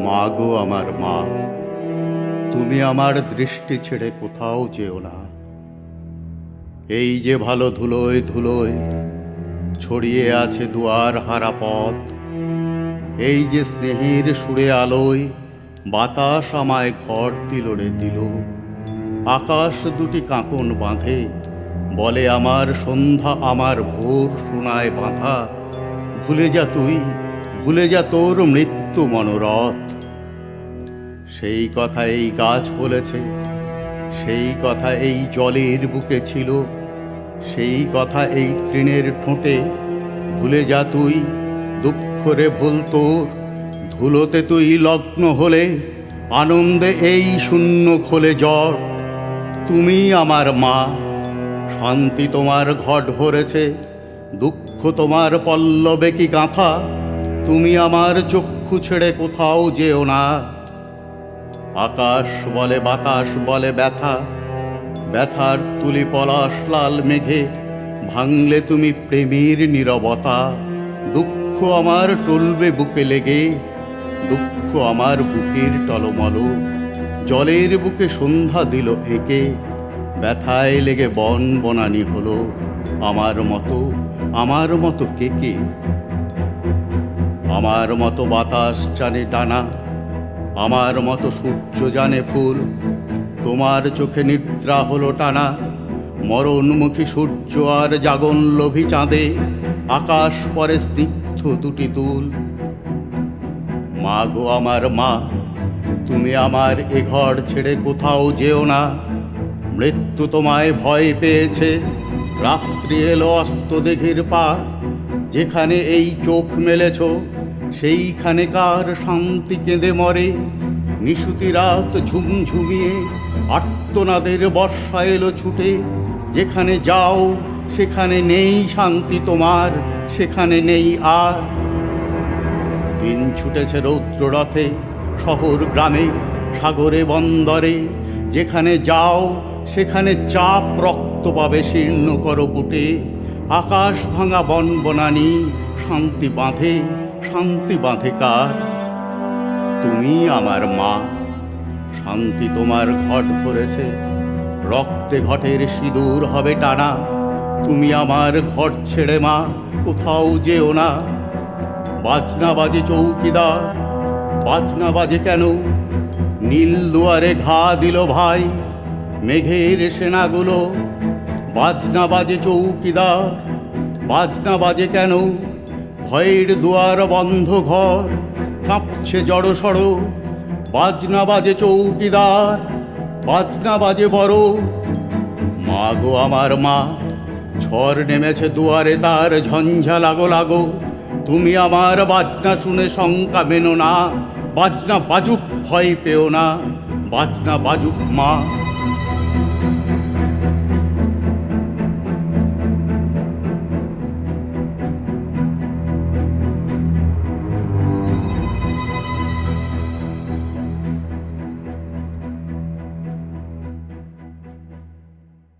মা গো আমার মা, তুমি আমার দৃষ্টি ছেড়ে কোথাও যেও না। এই যে ভালো ধুলোয় ধুলোয় ছড়িয়ে আছে দুয়ার হারা পথ, এই যে স্নেহের সুরে আলোয় বাতাস আমায় ঘর দিল রে দিল। আকাশ দুটি কাঁকন বাঁধে, বলে আমার সন্ধ্যা আমার ভোর সোনায় বাঁধা। ভুলে যা তুই, ভুলে যা তোর মৃত্যু মনোরথ। সেই কথা এই গাছ বলেছে, সেই কথা এই জলের বুকে ছিল, সেই কথা এই তৃণের ঠোঁটে। ভুলে যা তুই, দুঃখ রে ভুল তোর। ধুলোতে তুই লগ্ন হলে, আনন্দে এই শূন্য খোলে জট। তুমি আমার মা, শান্তি তোমার ঘট ভরেছে, দুঃখ তোমার পল্লবে কি গাঁথা। তুমি আমার চক্ষু ছেড়ে কোথাও যেও না। আকাশ বলে বাতাস বলে ব্যথা, ব্যথার তুলি পলাশ লাল মেঘে। ভাঙলে তুমি প্রেমের নীরবতা, দুঃখ আমার টলবে বুকে লেগে। দুঃখ আমার বুকের টলমল, জলের বুকে সন্ধ্যা দিল এঁকে। ব্যথায় লেগে বন বনানি হলো, আমার মতো কে কে। আমার মতো বাতাস জানে টানা, আমার মতো সূর্য জানে ফুল। তোমার চোখে নিদ্রা হলো টানা, মরণমুখী সূর্য আর জাগন লোভী চাঁদে। আকাশ পরে স্নিগ্ধ দুটি তুল। মা গো আমার মা, তুমি আমার এ ঘর ছেড়ে কোথাও যেও না। মৃত্যু তোমায় ভয় পেয়েছে, রাত্রি এলো অস্তদিঘির পার। যেখানে এই চোখ মেলেছ, সেইখানে কার শান্তি কেঁদে মরে। নিশুতি রাত ঝুমঝুমিয়ে আর্তনাদের বর্ষা এলো ছুটে। যেখানে যাও সেখানে নেই শান্তি তোমার, সেখানে নেই আর। দিন ছুটেছে রৌদ্ররথে, শহর গ্রামে সাগরে বন্দরে। যেখানে যাও সেখানে চাপ রক্ত পাবে শীর্ণ করপুটে। আকাশ ভাঙা বন বনানি শান্তি বাঁধে কার। তুমি আমার মা, শান্তি তোমার ঘট ভরেছে, রক্তে ঘটের সিঁদুর হবে টানা। তুমি আমার ঘর ছেড়ে মা কোথাও যেও না। বাজনা বাজে চৌকিদার, বাজনা বাজে কেন? নীল দুয়ারে ঘা দিল ভাই মেঘের সেনাগুলো। বাজনা বাজে চৌকিদার, বাজনা বাজে কেন? ভয়ের দুয়ার বন্ধ ঘর কাঁপছে জড়সড়। বাজনা বাজে চৌকিদার, বাজনা বাজে বড়। মা গো আমার মা, ঝড় নেমেছে দুয়ারে তার ঝঞ্ঝা লাগো লাগো। তুমি আমার বাজনা শুনে শঙ্কা মেনো না। বাজনা বাজুক ভয় পেও না, বাজনা বাজুক মা।